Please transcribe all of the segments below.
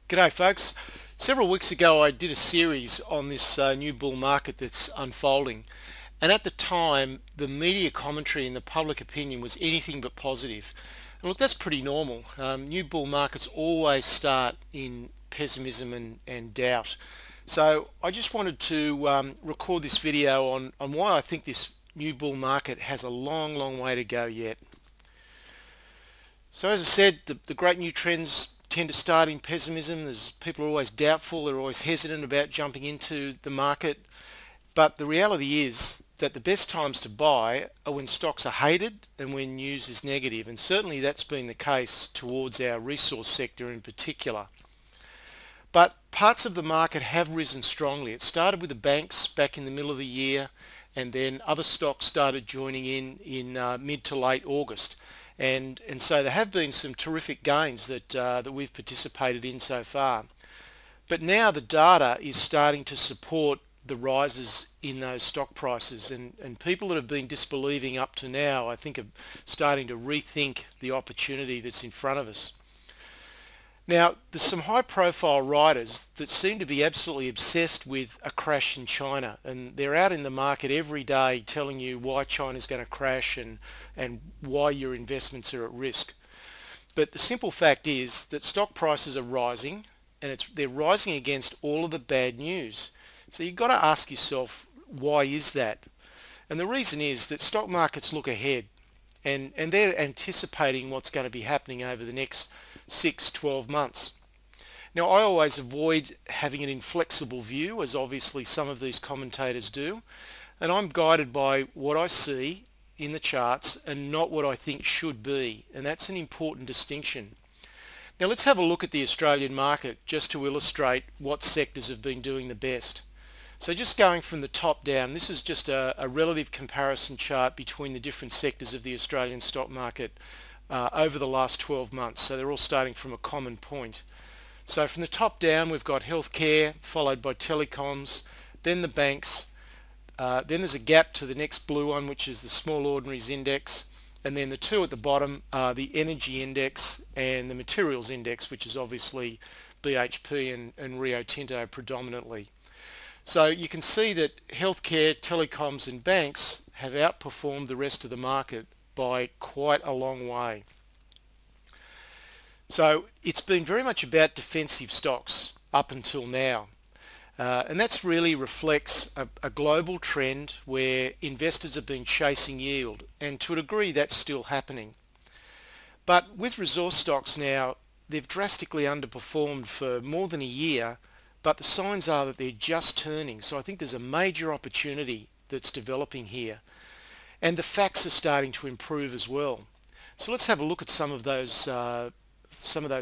G'day folks. Several weeks ago I did a series on this new bull market that's unfolding, and at the time the media commentary and the public opinion was anything but positive. And look, that's pretty normal. New bull markets always start in pessimism and doubt. So I just wanted to record this video on why I think this new bull market has a long way to go yet. So as I said, the great new trends tend to start in pessimism. People are always doubtful, they're always hesitant about jumping into the market. But the reality is that the best times to buy are when stocks are hated and when news is negative. And certainly that's been the case towards our resource sector in particular. But parts of the market have risen strongly. It started with the banks back in the middle of the year, and then other stocks started joining in mid to late August. And so there have been some terrific gains that we've participated in so far. But now the data is starting to support the rises in those stock prices, and people that have been disbelieving up to now, I think, are starting to rethink the opportunity that's in front of us. Now, there's some high-profile writers that seem to be absolutely obsessed with a crash in China, and they're out in the market every day telling you why China's going to crash and why your investments are at risk. But the simple fact is that stock prices are rising, and they're rising against all of the bad news. So you've got to ask yourself, why is that? And the reason is that stock markets look ahead, and they're anticipating what's going to be happening over the next 6-12 months. Now, I always avoid having an inflexible view, as obviously some of these commentators do, and I'm guided by what I see in the charts and not what I think should be, and that's an important distinction. Now let's have a look at the Australian market just to illustrate what sectors have been doing the best. So just going from the top down, this is just a relative comparison chart between the different sectors of the Australian stock market over the last 12 months. So they're all starting from a common point. So from the top down, we've got healthcare, followed by telecoms, then the banks, then there's a gap to the next blue one, which is the Small Ordinaries Index, and then the two at the bottom are the Energy Index and the Materials Index, which is obviously BHP and Rio Tinto predominantly. So you can see that healthcare, telecoms and banks have outperformed the rest of the market by quite a long way. So it's been very much about defensive stocks up until now. And that's really reflects a global trend where investors have been chasing yield, and to a degree that's still happening. But with resource stocks now, they've drastically underperformed for more than a year, but the signs are that they're just turning. So I think there's a major opportunity that's developing here, and the facts are starting to improve as well. So let's have a look at some of those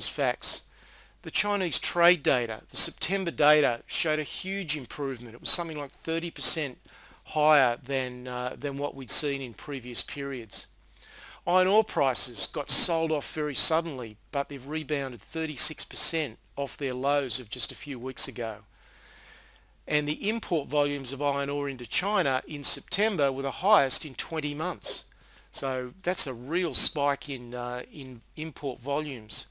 facts. The Chinese trade data, the September data, showed a huge improvement. It was something like 30% higher than what we'd seen in previous periods. Iron ore prices got sold off very suddenly, but they've rebounded 36% off their lows of just a few weeks ago. And the import volumes of iron ore into China in September were the highest in 20 months. So that's a real spike in import volumes.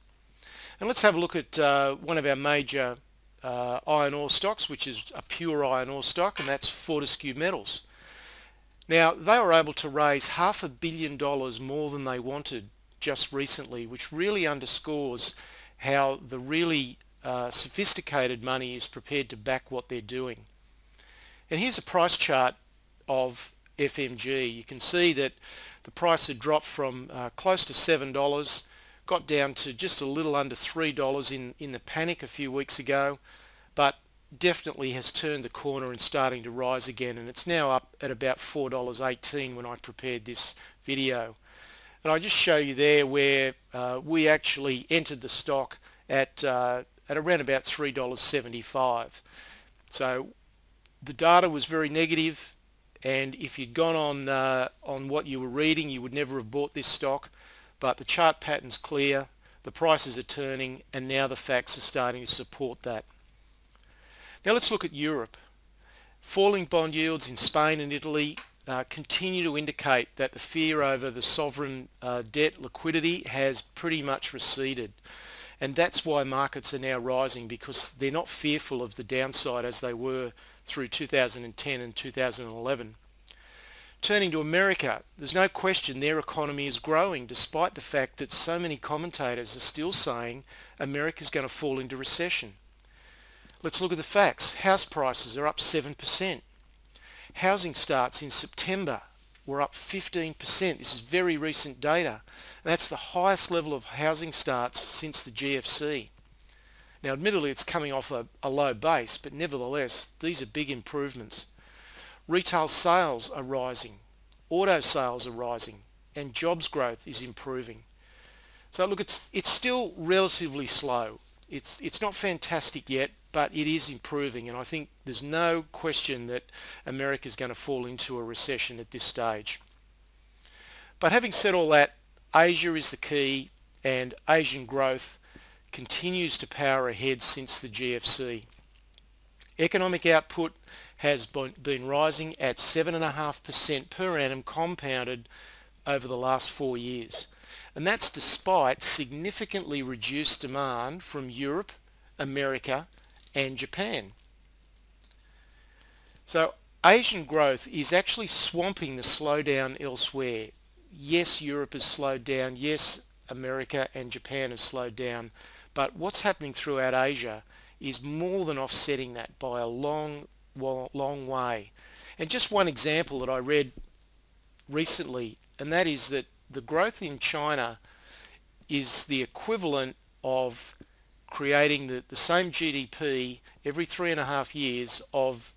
And let's have a look at one of our major iron ore stocks, which is a pure iron ore stock, and that's Fortescue Metals. Now, they were able to raise $500 million more than they wanted just recently, which really underscores how the really sophisticated money is prepared to back what they're doing. And here's a price chart of FMG. You can see that the price had dropped from close to $7, got down to just a little under $3 in the panic a few weeks ago, but definitely has turned the corner and starting to rise again, and it's now up at about $4.18 when I prepared this video. And I just show you there where we actually entered the stock at around about $3.75. So the data was very negative, and if you'd gone on what you were reading, you would never have bought this stock. But the chart pattern's clear, the prices are turning, and now the facts are starting to support that. Now let's look at Europe. Falling bond yields in Spain and Italy continue to indicate that the fear over the sovereign debt liquidity has pretty much receded. And that's why markets are now rising, because they're not fearful of the downside as they were through 2010 and 2011. Turning to America, there's no question their economy is growing despite the fact that so many commentators are still saying America's going to fall into recession. Let's look at the facts. House prices are up 7%. Housing starts in September were up 15%. This is very recent data. And that's the highest level of housing starts since the GFC. Now, admittedly, it's coming off a low base, but nevertheless, these are big improvements. Retail sales are rising, auto sales are rising, and jobs growth is improving. So look, it's still relatively slow. It's not fantastic yet, but it is improving, and I think there's no question that America is going to fall into a recession at this stage. But having said all that, Asia is the key, and Asian growth continues to power ahead since the GFC. Economic output has been rising at 7.5% per annum compounded over the last 4 years. And that's despite significantly reduced demand from Europe, America, and Japan. So Asian growth is actually swamping the slowdown elsewhere. Yes, Europe has slowed down. Yes, America and Japan have slowed down. But what's happening throughout Asia is more than offsetting that by a long way. And just one example that I read recently, and that is that the growth in China is the equivalent of creating the same GDP every 3.5 years of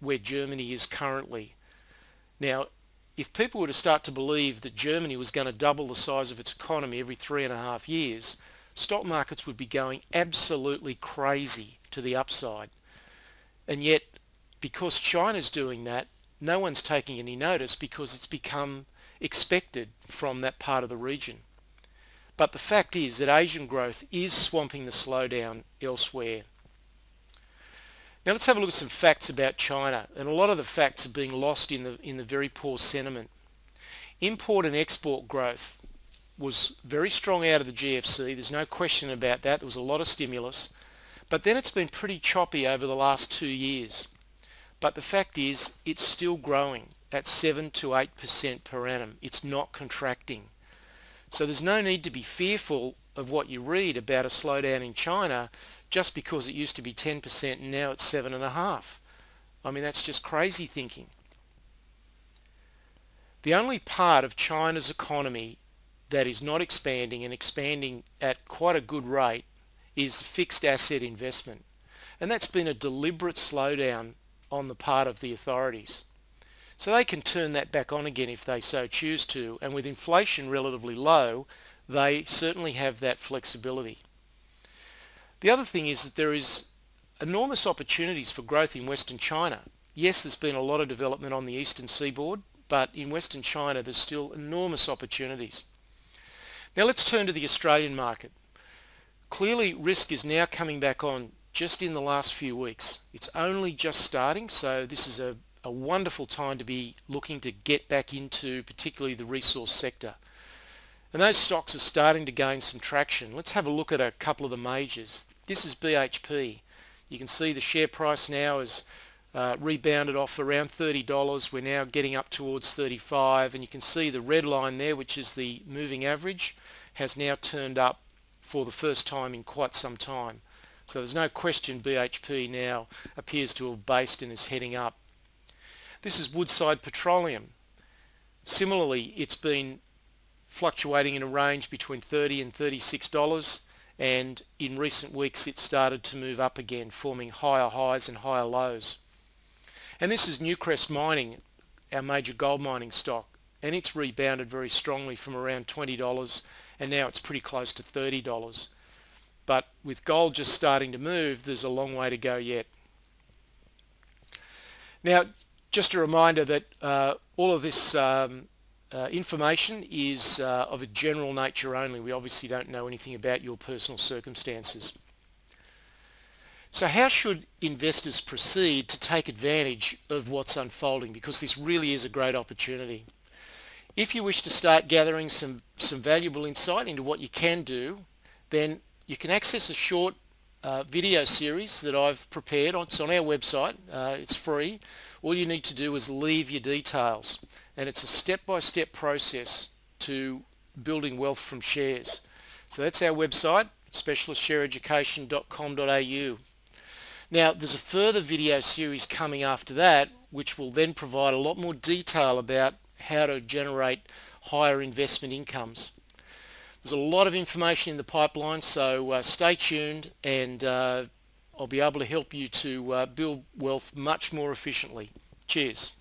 where Germany is currently. Now, if people were to start to believe that Germany was going to double the size of its economy every 3.5 years, stock markets would be going absolutely crazy to the upside. And yet, because China's doing that, no one's taking any notice because it's become expected from that part of the region. But the fact is that Asian growth is swamping the slowdown elsewhere. Now let's have a look at some facts about China, and a lot of the facts are being lost in the very poor sentiment. Import and export growth was very strong out of the GFC. There's no question about that. There was a lot of stimulus, but then it's been pretty choppy over the last 2 years. But the fact is it's still growing at 7 to 8% per annum. It's not contracting. So there's no need to be fearful of what you read about a slowdown in China just because it used to be 10% and now it's 7.5%. I mean, that's just crazy thinking. The only part of China's economy that is not expanding and expanding at quite a good rate is fixed asset investment. And that's been a deliberate slowdown on the part of the authorities. So they can turn that back on again if they so choose to, and with inflation relatively low, they certainly have that flexibility. The other thing is that there is enormous opportunities for growth in Western China. Yes, there's been a lot of development on the eastern seaboard, but in Western China there's still enormous opportunities. Now let's turn to the Australian market. Clearly risk is now coming back on just in the last few weeks. It's only just starting, so this is a wonderful time to be looking to get back into particularly the resource sector. And those stocks are starting to gain some traction. Let's have a look at a couple of the majors. This is BHP. You can see the share price now is rebounded off around $30. We're now getting up towards 35, and you can see the red line there, which is the moving average, has now turned up for the first time in quite some time. So there's no question BHP now appears to have based and is heading up. This is Woodside Petroleum. Similarly, it's been fluctuating in a range between $30 and $36, and in recent weeks it started to move up again, forming higher highs and higher lows. And this is Newcrest Mining, our major gold mining stock, and it's rebounded very strongly from around $20, and now it's pretty close to $30. But with gold just starting to move, there's a long way to go yet. Now, just a reminder that all of this information is of a general nature only. We obviously don't know anything about your personal circumstances. So how should investors proceed to take advantage of what's unfolding? Because this really is a great opportunity. If you wish to start gathering some valuable insight into what you can do, then you can access a short video series that I've prepared. It's on our website. It's free. All you need to do is leave your details, and it's a step-by-step process to building wealth from shares. So that's our website, specialistshareeducation.com.au. Now there's a further video series coming after that, which will then provide a lot more detail about how to generate higher investment incomes. There's a lot of information in the pipeline, so stay tuned, and I'll be able to help you to build wealth much more efficiently. Cheers.